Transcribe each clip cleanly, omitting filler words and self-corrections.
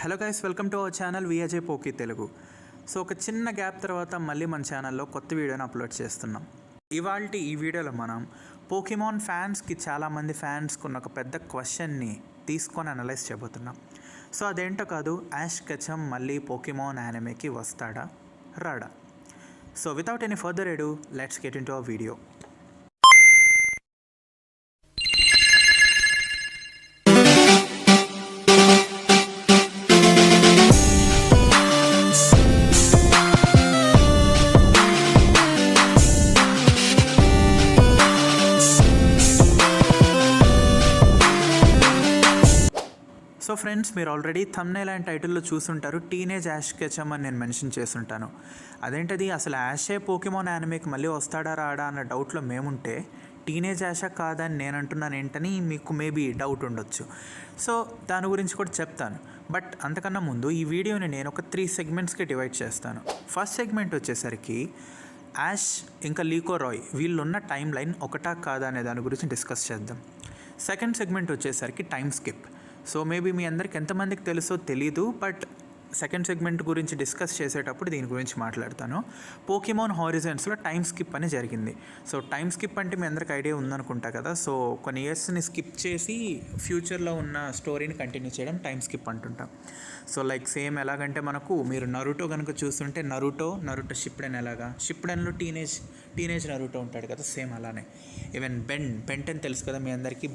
Hello guys, welcome to our channel VJ Poki Telugu. So ఒక చిన్న gap తర్వాత మళ్ళీ మన ఛానల్లో కొత్త వీడియోని అప్లోడ్ చేస్తున్నాం. ఇవాల్టి ఈ వీడియోలో మనం పోకీమాన్ ఫ్యాన్స్కి చాలామంది ఫ్యాన్స్కి ఉన్న ఒక పెద్ద క్వశ్చన్ని తీసుకొని అనలైజ్ చేయబోతున్నాం. సో అదేంటో కాదు, యాష్ కెచమ్ మళ్ళీ పోకీమాన్ యానిమేకి వస్తాడా రాడా? So without any further ఎడు, let's get in to our video. So friends, మీరు ఆల్రెడీ థంబ్నెయిల్ అండ్ టైటిల్లో చూసుంటారు, టీనేజ్ యాష్ కెచమ్ అని నేను మెన్షన్ చేస్తుంటాను. అదేంటది, అసలు యాషే పోకీమాన్ యానిమేకి మళ్ళీ వస్తాడా రాడా అన్న డౌట్లో మేముంటే టీనేజ్ యాషా కాదని నేను అంటున్నాను ఏంటని మీకు మేబీ డౌట్ ఉండొచ్చు. సో దాని గురించి కూడా చెప్తాను. బట్ అంతకన్నా ముందు ఈ వీడియోని నేను ఒక 3 సెగ్మెంట్స్కి డివైడ్ చేస్తాను. ఫస్ట్ సెగ్మెంట్ వచ్చేసరికి యాష్ ఇంకా లీకో రాయ్ వీళ్ళున్న టైం లైన్ ఒకటా కాదా అనే దాని గురించి డిస్కస్ చేద్దాం. సెకండ్ సెగ్మెంట్ వచ్చేసరికి టైం స్కిప్. సో మేబీ మీ అందరికి ఎంతమందికి తెలుసో తెలీదు, బట్ సెకండ్ సెగ్మెంట్ గురించి డిస్కస్ చేసేటప్పుడు దీని గురించి మాట్లాడతాను. పోకీమాన్ హారిజన్స్లో టైం స్కిప్ అని జరిగింది. సో టైం స్కిప్ అంటే మీ అందరికి ఐడియా ఉందనుకుంటా కదా. సో కొన్ని ఇయర్స్ని స్కిప్ చేసి ఫ్యూచర్లో ఉన్న స్టోరీని కంటిన్యూ చేయడం టైం స్కిప్ అంటుంటాం. సో లైక్ సేమ్ ఎలాగంటే మనకు మీరు నరుటో కనుక చూస్తుంటే నరుటో షిప్డెన్ ఎలాగా, షిప్డెన్లో టీనేజ్ నరుటో ఉంటాడు కదా, సేమ్ అలానే. ఈవెన్ బెంటెన్ తెలుసు కదా మీ అందరికీ,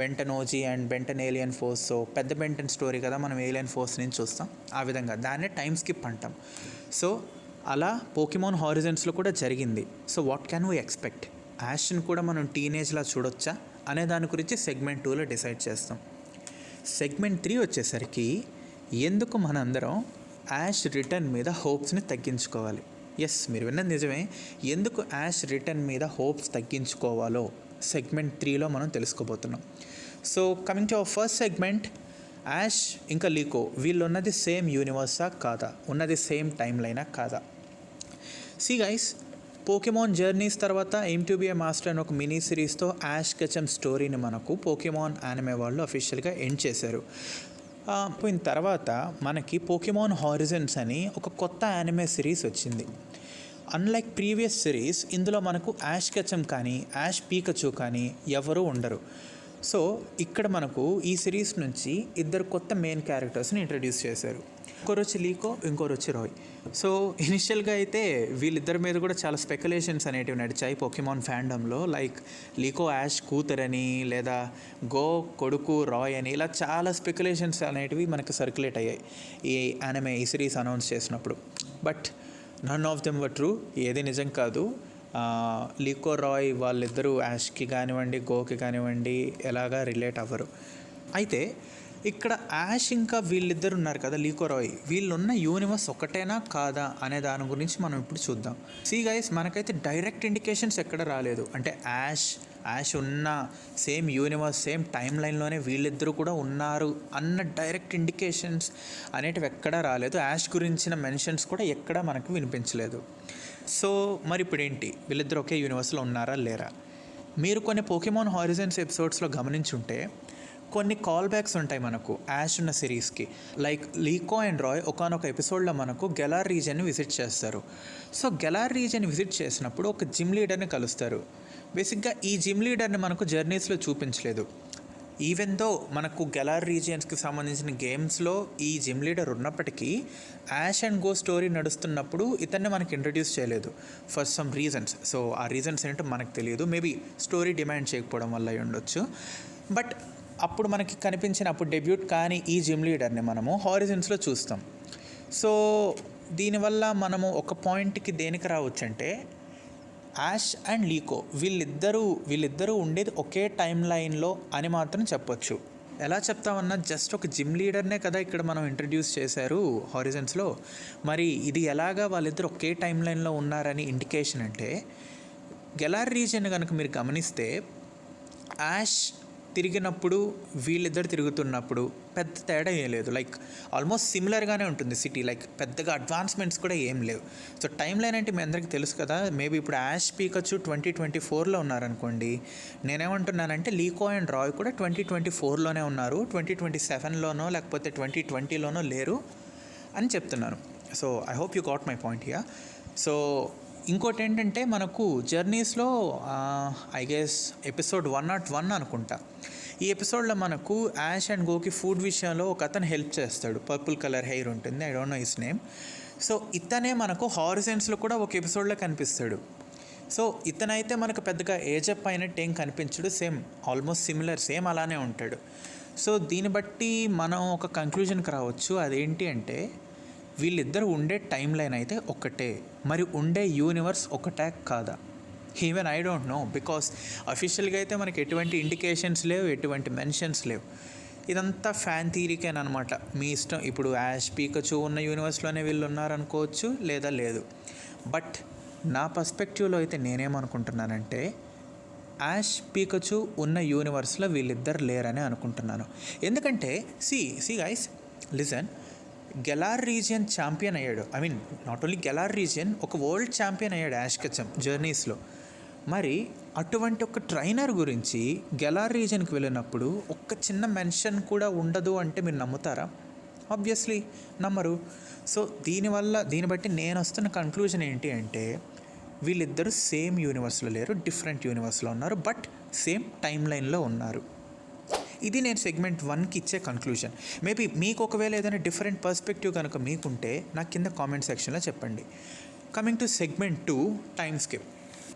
Ben Ten OG and Ben Ten alien force. So పెద్ద బెంటెన్ స్టోరీ కదా, మనం ఏలియన్ ఫోర్స్ నుంచి చూస్తాం. ఆ విధంగా దాన్నే టైం స్కిప్ అంటాం. సో అలా పోకీమాన్ హారిజన్స్లో కూడా జరిగింది. So what can we expect? యాష్ని కూడా మనం టీనేజ్లా చూడొచ్చా అనే దాని గురించి సెగ్మెంట్ 2లో డిసైడ్ చేస్తాం. సెగ్మెంట్ 3 వచ్చేసరికి ఎందుకు మనందరం యాష్ రిటర్న్ మీద హోప్స్ని తగ్గించుకోవాలి. ఎస్, మీరు విన్నది నిజమే. ఎందుకు యాష్ రిటర్న్ మీద హోప్స్ తగ్గించుకోవాలో సెగ్మెంట్ 3లో మనం తెలుసుకోబోతున్నాం. So coming to our first segment, Yash ఇంకా లీకో వీళ్ళు ఉన్నది సేమ్ యూనివర్సా కాదా, ఉన్నది సేమ్ టైం లైనా కాదా? సీ గైస్, పోకీమాన్ జర్నీస్ తర్వాత aim to be A master అని ఒక మినీ సిరీస్తో యాష్ కెచమ్ స్టోరీని మనకు పోకీమాన్ యానిమే వాళ్ళు అఫీషియల్గా ఎండ్ చేశారు. పోయిన తర్వాత మనకి పోకీమాన్ హారిజన్స్ అని ఒక కొత్త యానిమే సిరీస్ వచ్చింది. అన్లైక్ ప్రీవియస్ సిరీస్, ఇందులో మనకు యాష్ కెచమ్ కానీ యాష్ పీకచూ కానీ ఎవరూ ఉండరు. సో ఇక్కడ మనకు ఈ సిరీస్ నుంచి 2 కొత్త మెయిన్ క్యారెక్టర్స్ని ఇంట్రడ్యూస్ చేశారు. ఇంకోరు వచ్చి లీకో, ఇంకోరు వచ్చి రాయ్. సో ఇనిషియల్గా అయితే వీళ్ళిద్దరి మీద కూడా చాలా స్పెక్యులేషన్స్ అనేటివి నడిచాయి పోకీమాన్ ఫ్యాండమ్లో. లైక్ లీకో యాష్ కూతురని, లేదా గో కొడుకు రాయ్ అని, ఇలా చాలా స్పెక్యులేషన్స్ అనేటివి మనకు సర్క్యులేట్ అయ్యాయి ఈ యానిమే ఈ సిరీస్ అనౌన్స్ చేసినప్పుడు. But none of them were true. ఏది నిజం కాదు. లీకో రాయ్ వాళ్ళిద్దరూ యాష్కి కానివ్వండి గోకి కానివ్వండి ఎలాగా రిలేట్ అవ్వరు. అయితే ఇక్కడ యాష్ ఇంకా వీళ్ళిద్దరు ఉన్నారు కదా, లీకో రాయ్, వీళ్ళున్న యూనివర్స్ ఒకటేనా కాదా అనే దాని గురించి మనం ఇప్పుడు చూద్దాం. సీ గైస్, మనకైతే డైరెక్ట్ ఇండికేషన్స్ ఎక్కడ రాలేదు. అంటే యాష్ ఉన్న సేమ్ యూనివర్స్ సేమ్ టైం లైన్లోనే వీళ్ళిద్దరూ కూడా ఉన్నారు అన్న డైరెక్ట్ ఇండికేషన్స్ అనేటివి ఎక్కడా రాలేదు. యాష్ గురించిన మెన్షన్స్ కూడా ఎక్కడా మనకు వినిపించలేదు. సో మరి ఇప్పుడు ఏంటి, వీళ్ళిద్దరు ఒకే యూనివర్స్లో ఉన్నారా లేరా? మీరు కొన్ని పోకీమాన్ హారిజన్స్ ఎపిసోడ్స్లో గమనించుంటే కొన్ని కాల్ బ్యాక్స్ ఉంటాయి మనకు యాష్ ఉన్న సిరీస్కి. లైక్ లీకో అండ్ రాయ్ ఒకానొక ఎపిసోడ్లో మనకు గెలార్ రీజియన్ని విజిట్ చేస్తారు. సో గెలార్ రీజియన్ విజిట్ చేసినప్పుడు ఒక జిమ్ లీడర్ని కలుస్తారు. బేసిక్గా ఈ జిమ్ లీడర్ని మనకు జర్నీస్లో చూపించలేదు. ఈవెన్ దో మనకు గెలార్ రీజియన్స్కి సంబంధించిన గేమ్స్లో ఈ జిమ్ లీడర్ ఉన్నప్పటికీ యాష్ అండ్ గో స్టోరీ నడుస్తున్నప్పుడు ఇతన్ని మనకు ఇంట్రడ్యూస్ చేయలేదు ఫర్ సమ్ రీజన్స్. సో ఆ రీజన్స్ ఏంటో మనకు తెలియదు. మేబీ స్టోరీ డిమాండ్ చేయకపోవడం వల్ల అయి ఉండొచ్చు. బట్ అప్పుడు మనకి అప్పుడు డెబ్యూట్ కానీ ఈ జిమ్ లీడర్ని మనము హారిజన్స్లో చూస్తాం. సో దీనివల్ల మనము ఒక పాయింట్కి దేనికి రావచ్చు అంటే, యాష్ అండ్ లీకో వీళ్ళిద్దరూ ఉండేది ఒకే టైం లైన్లో అని మాత్రం చెప్పొచ్చు. ఎలా చెప్తామన్నా, జస్ట్ ఒక జిమ్ లీడర్నే కదా ఇక్కడ మనం ఇంట్రడ్యూస్ చేశారు హారిజన్స్లో. మరి ఇది ఎలాగా వాళ్ళిద్దరు ఒకే టైం లైన్లో ఉన్నారని ఇండికేషన్ అంటే, గెలార్ రీజియన్ కనుక మీరు గమనిస్తే యాష్ తిరిగినప్పుడు వీళ్ళిద్దరు తిరుగుతున్నప్పుడు పెద్ద తేడా ఏం లేదు. లైక్ ఆల్మోస్ట్ సిమిలర్గానే ఉంటుంది సిటీ. లైక్ పెద్దగా అడ్వాన్స్మెంట్స్ కూడా ఏం లేవు. సో టైం లైన్ అంటే మీ అందరికీ తెలుసు కదా. మేబీ ఇప్పుడు యాష్ పీకచ్చు 2024లో ఉన్నారనుకోండి. నేనేమంటున్నానంటే లీకో అండ్ రాయ్ కూడా 2024లోనే ఉన్నారు, 2027లోనో లేకపోతే 2020లోనో లేరు అని చెప్తున్నాను. So I hope you got my point here. So ఇంకోటి ఏంటంటే మనకు జర్నీస్లో ఐ గెస్ ఎపిసోడ్ 101 అనుకుంటా, ఈ ఎపిసోడ్లో మనకు యాష్ అండ్ గోకి ఫుడ్ విషయంలో ఒక అతను హెల్ప్ చేస్తాడు. పర్పుల్ కలర్ హెయిర్ ఉంటుంది, I don't know his name. So ఇతనే మనకు హారిజన్స్లో కూడా ఒక ఎపిసోడ్లో కనిపిస్తాడు. సో ఇతనైతే మనకు పెద్దగా ఏజప్ అయినట్టు ఏం కనిపించడు, సేమ్ ఆల్మోస్ట్ సిమిలర్, సేమ్ అలానే ఉంటాడు. సో దీన్ని బట్టి మనం ఒక కంక్లూజన్కి రావచ్చు. అదేంటి అంటే వీళ్ళిద్దరు ఉండే టైం లైన్ అయితే ఒక్కటే, మరి ఉండే యూనివర్స్ ఒకటే కాదా? Even I don't know, because అఫీషియల్గా అయితే మనకి ఎటువంటి ఇండికేషన్స్ లేవు, ఎటువంటి మెన్షన్స్ లేవు. ఇదంతా ఫ్యాన్ థియరీకేనమాట. మీ ఇష్టం. ఇప్పుడు యాష్ పీకచు ఉన్న యూనివర్స్లోనే వీళ్ళు ఉన్నారనుకోవచ్చు, లేదా లేదు. బట్ నా పర్స్పెక్టివ్లో అయితే నేనేమనుకుంటున్నానంటే యాష్ పీకచు ఉన్న యూనివర్స్లో వీళ్ళిద్దరు లేరని అనుకుంటున్నాను. ఎందుకంటే see guys, listen, Galar region champion అయ్యాడు. I mean not only Galar region, ఒక వరల్డ్ ఛాంపియన్ అయ్యాడు యాష్ కెచమ్ జర్నీస్లో. మరి అటువంటి ఒక ట్రైనర్ గురించి గెలార్ రీజియన్కి వెళ్ళినప్పుడు ఒక్క చిన్న మెన్షన్ కూడా ఉండదు అంటే మీరు నమ్ముతారా? ఆబ్వియస్లీ నమ్మరు. సో దీన్ని బట్టి నేను వస్తున్న కంక్లూజన్ ఏంటి అంటే వీళ్ళిద్దరూ సేమ్ యూనివర్స్లో లేరు, డిఫరెంట్ యూనివర్స్లో ఉన్నారు, బట్ సేమ్ టైం లైన్లో ఉన్నారు. ఇది నేను సెగ్మెంట్ 1కి ఇచ్చే కంక్లూజన్. మేబీ మీకు ఒకవేళ ఏదైనా డిఫరెంట్ పర్స్పెక్టివ్ కనుక మీకుంటే నాకు కింద కామెంట్ సెక్షన్లో చెప్పండి. Coming to segment 2,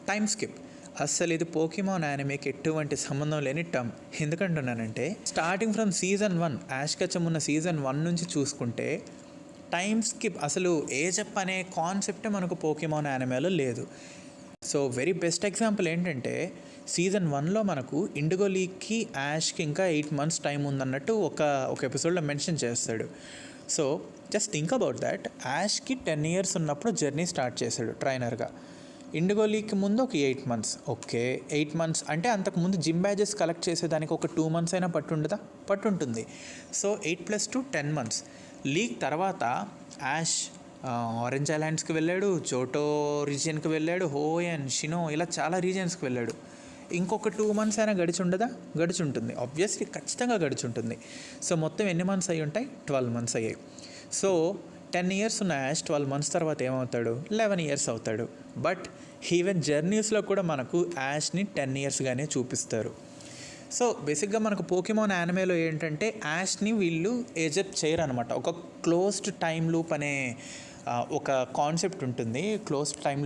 time skip. అస్సలు ఇది పోకీమాన్ యానిమేకి ఎటువంటి సంబంధం లేని టర్మ్. ఎందుకంటున్నానంటే starting from season 1, Ash Ketchum ఉన్న సీజన్ 1 నుంచి చూసుకుంటే టైమ్ స్కిప్, అసలు ఏజప్ అనే కాన్సెప్టే మనకు పోకీమాన్ యానిమేలో లేదు. సో వెరీ బెస్ట్ ఎగ్జాంపుల్ ఏంటంటే సీజన్ 1లో మనకు ఇండిగో లీగ్కి యాష్కి ఇంకా 8 months టైం ఉందన్నట్టు ఒక ఎపిసోడ్లో మెన్షన్ చేస్తాడు. So just think about that. Yaskhi 10 years ఉన్నప్పుడు జర్నీ స్టార్ట్ చేశాడు ట్రైనర్గా. ఇండిగో లీగ్కి ముందు ఒక 8 months. ఓకే, 8 months అంటే అంతకుముందు జిమ్ బ్యాజెస్ కలెక్ట్ చేసేదానికి ఒక 2 months అయినా పట్టుంటుంది. So 8 + 2 10 months. లీగ్ తర్వాత యాష్ ఆరెంజ్ ఐలాండ్స్కి వెళ్ళాడు, జోటో రీజియన్కి వెళ్ళాడు, హోయన్, షినో, ఇలా చాలా రీజియన్స్కి వెళ్ళాడు. ఇంకొక 2 months అయినా గడిచి ఉంటుంది. ఆబ్వియస్లీ ఖచ్చితంగా గడిచి ఉంటుంది. సో మొత్తం ఎన్ని months అయ్యి ఉంటాయి? 12 months అయ్యాయి. సో 10 years ఉన్న యాష్ 12 months తర్వాత ఏమవుతాడు? 11 years అవుతాడు. బట్ ఈవెన్ జర్నీస్లో కూడా మనకు యాష్ని 10 yearsగానే చూపిస్తారు. సో బేసిక్గా మనకు పోకీమాన్ యానిమేలో ఏంటంటే యాష్ని వీళ్ళు ఏజప్ చేయరు అనమాట. ఒక క్లోజ్డ్ టైమ్ లూప్ అనే ఒక కాన్సెప్ట్ ఉంటుంది. క్లోజ్డ్ టైమ్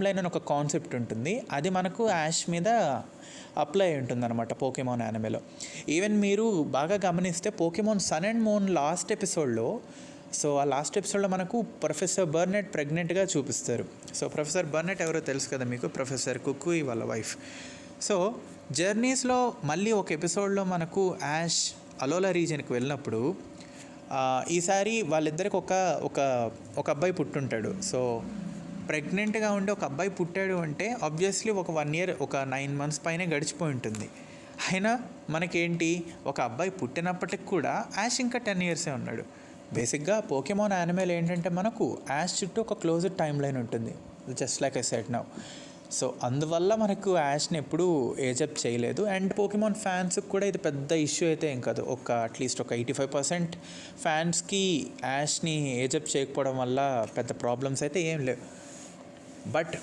లైన్ అని ఒక కాన్సెప్ట్ ఉంటుంది. అది మనకు యాష్ మీద అప్లై అయి ఉంటుంది అనమాట పోకీమాన్ యానిమేలో. ఈవెన్ మీరు బాగా గమనిస్తే Pokemon sun and moon last ఎపిసోడ్లో మనకు ప్రొఫెసర్ బర్నెట్ ప్రెగ్నెంట్గా చూపిస్తారు. సో ప్రొఫెసర్ బర్నెట్ ఎవరో తెలుసు కదా మీకు, ప్రొఫెసర్ కుకుయి వాళ్ళ వైఫ్. సో జర్నీస్లో మళ్ళీ ఒక ఎపిసోడ్లో మనకు యాష్ అలోలా రీజియన్కి వెళ్ళినప్పుడు ఈసారి వాళ్ళిద్దరికి ఒక అబ్బాయి పుట్టుంటాడు. సో ప్రెగ్నెంట్గా ఉండి ఒక అబ్బాయి పుట్టాడు అంటే ఆబ్వియస్లీ ఒక 1 year, ఒక 9 months పైనే గడిచిపోయి ఉంటుంది. అయినా మనకేంటి, ఒక అబ్బాయి పుట్టినప్పటికి కూడా యాష్ ఇంకా 10 years ఉన్నాడు. బేసిక్గా పోకీమాన్ యానిమేలో ఏంటంటే మనకు యాష్ చుట్టూ ఒక క్లోజ్డ్ టైం లైన్ ఉంటుంది, just like I said now. So అందువల్ల మనకు యాష్ని ఎప్పుడూ ఏజప్ చేయలేదు. అండ్ పోకీమాన్ ఫ్యాన్స్కి కూడా ఇది పెద్ద ఇష్యూ అయితే ఏం కాదు. అట్లీస్ట్ ఒక 85% ఫ్యాన్స్కి యాష్ని ఏజప్ చేయకపోవడం వల్ల పెద్ద ప్రాబ్లమ్స్ అయితే ఏం లేవు. బట్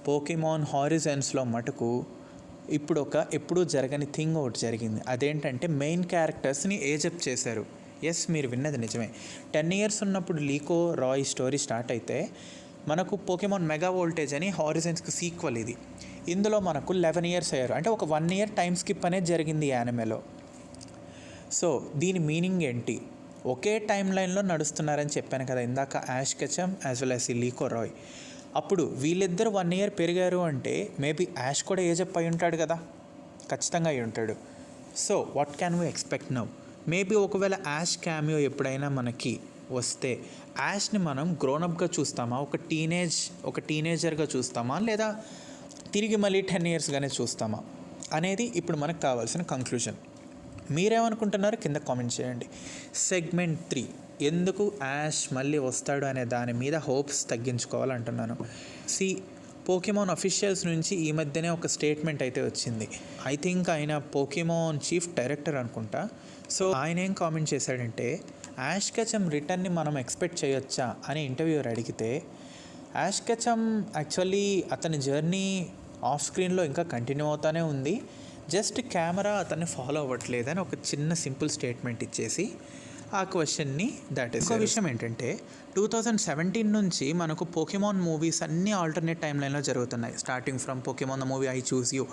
పోకీమాన్ హారిజన్స్లో మటుకు ఎప్పుడూ జరగని థింగ్ ఒకటి జరిగింది. అదేంటంటే మెయిన్ క్యారెక్టర్స్ని ఏజప్ చేశారు. ఎస్, మీరు విన్నది నిజమే. 10 years ఉన్నప్పుడు లీకో రాయ్ స్టోరీ స్టార్ట్ అయితే మనకు పోకీమాన్ మెగా వోల్టేజ్ అని హారిజన్స్కి సీక్వెల్ ఇది. ఇందులో మనకు 11 years అయ్యారు. అంటే ఒక 1 year టైం స్కిప్ అనేది జరిగింది యానిమేలో. సో దీని మీనింగ్ ఏంటి? ఒకే టైం లైన్లో నడుస్తున్నారని చెప్పాను కదా ఇందాక, Ash Ketchum as well as Liko Roy. అప్పుడు వీళ్ళిద్దరు 1 year పెరిగారు అంటే మేబీ యాష్ కూడా ఏజప్ అయి ఉంటాడు కదా, ఖచ్చితంగా అయి ఉంటాడు. So what can we expect now? Maybe ఒకవేళ యాష్ క్యామియో ఎప్పుడైనా మనకి వస్తే యాష్ని మనం గ్రోనప్గా చూస్తామా, ఒక టీనేజర్గా చూస్తామా, లేదా తిరిగి మళ్ళీ 10 yearsగానే చూస్తామా? అనేది ఇప్పుడు మనకు కావాల్సిన కంక్లూజన్. మీరేమనుకుంటున్నారో కింద కామెంట్ చేయండి. సెగ్మెంట్ 3, ఎందుకు యాష్ మళ్ళీ వస్తాడు అనే దాని మీద హోప్స్ తగ్గించుకోవాలంటున్నాను. పోకీమాన్ అఫీషియల్స్ నుంచి ఈ మధ్యనే ఒక స్టేట్మెంట్ అయితే వచ్చింది. ఐ థింక్ ఆయన పోకీమాన్ చీఫ్ డైరెక్టర్ అనుకుంటా. సో ఆయన ఏం కామెంట్ చేశాడంటే, యాష్ కెచమ్ రిటర్న్ని మనం ఎక్స్పెక్ట్ చేయొచ్చా అని ఇంటర్వ్యూర్ అడిగితే, యాష్ కెచమ్ యాక్చువల్లీ అతని జర్నీ ఆఫ్ స్క్రీన్లో ఇంకా కంటిన్యూ అవుతూనే ఉంది, జస్ట్ కెమెరా అతన్ని ఫాలో అవ్వట్లేదని ఒక చిన్న సింపుల్ స్టేట్మెంట్ ఇచ్చేసి ఆ క్వశ్చన్ని ఇంకో విషయం ఏంటంటే 2017 నుంచి మనకు పోకీమాన్ మూవీస్ అన్నీ ఆల్టర్నేట్ టైమ్ లైన్లో జరుగుతున్నాయి. Starting from Pokemon the movie I choose you,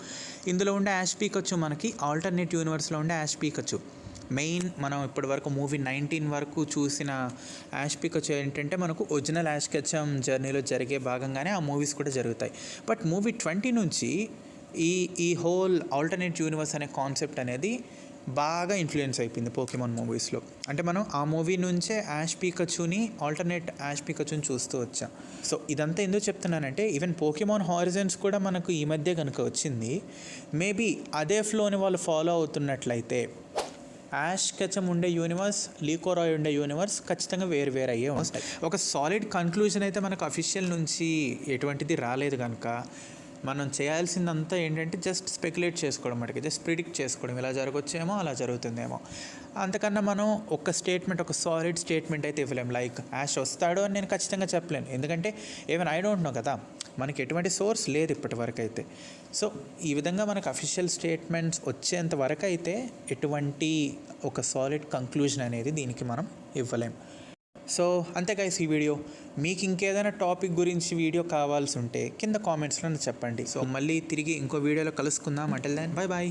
ఇందులో ఉండే యాష్ పీకచ్చు మనకి ఆల్టర్నేట్ యూనివర్స్లో ఉండే యాష్ పీకచ్చు. మెయిన్ మనం ఇప్పటి వరకు మూవీ 19 వరకు చూసిన యాష్ పీకచ్చు ఏంటంటే మనకు ఒరిజినల్ యాష్ కెచమ్ జర్నీలో జరిగే భాగంగానే ఆ మూవీస్ కూడా జరుగుతాయి. బట్ మూవీ 20 నుంచి ఈ హోల్ ఆల్టర్నేట్ యూనివర్స్ అనే కాన్సెప్ట్ అనేది బాగా ఇన్ఫ్లుయెన్స్ అయిపోయింది పోకీమాన్ మూవీస్లో. అంటే మనం ఆ మూవీ నుంచే యాష్ పీకచ్చుని ఆల్టర్నేట్ యాష్ పీకచ్చుని చూస్తూ వచ్చాం. సో ఇదంతా ఎందుకు చెప్తున్నానంటే, ఈవెన్ పోకీమాన్ హారిజన్స్ కూడా మనకు ఈ మధ్య కనుక వచ్చింది, మేబీ అదే ఫ్లోని వాళ్ళు ఫాలో అవుతున్నట్లయితే యాష్ కెచమ్ ఉండే యూనివర్స్, లీకోరాయ్ ఉండే యూనివర్స్ ఖచ్చితంగా వేరు అయ్యే వస్తాయి. ఒక సాలిడ్ కన్క్లూజన్ అయితే మనకు అఫీషియల్ నుంచి ఎటువంటిది రాలేదు కనుక మనం చేయాల్సిందంతా ఏంటంటే జస్ట్ స్పెక్యులేట్ చేసుకోవడం, అంటే జస్ట్ ప్రిడిక్ట్ చేసుకోవడం, ఇలా జరగచ్చేమో అలా జరుగుతుందేమో. అంతకన్నా మనం ఒక సాలిడ్ స్టేట్మెంట్ అయితే ఇవ్వలేం. లైక్ యాష్ వస్తాడు అని నేను ఖచ్చితంగా చెప్పలేను, ఎందుకంటే ఈవెన్ ఐ డోంట్ నో కదా, మనకి ఎటువంటి సోర్స్ లేదు ఇప్పటి వరకు అయితే. సో ఈ విధంగా మనకు అఫీషియల్ స్టేట్మెంట్స్ వచ్చేంత వరకు అయితే ఎటువంటి ఒక సాలిడ్ కంక్లూజన్ అనేది దీనికి మనం ఇవ్వలేం. సో అంతే గైస్ ఈ వీడియో. మీకు ఇంకేదైనా టాపిక్ గురించి వీడియో కావాల్సి ఉంటే కింద కామెంట్స్లో చెప్పండి. సో మళ్ళీ తిరిగి ఇంకో వీడియోలో కలుసుకుందాం. Until then bye bye.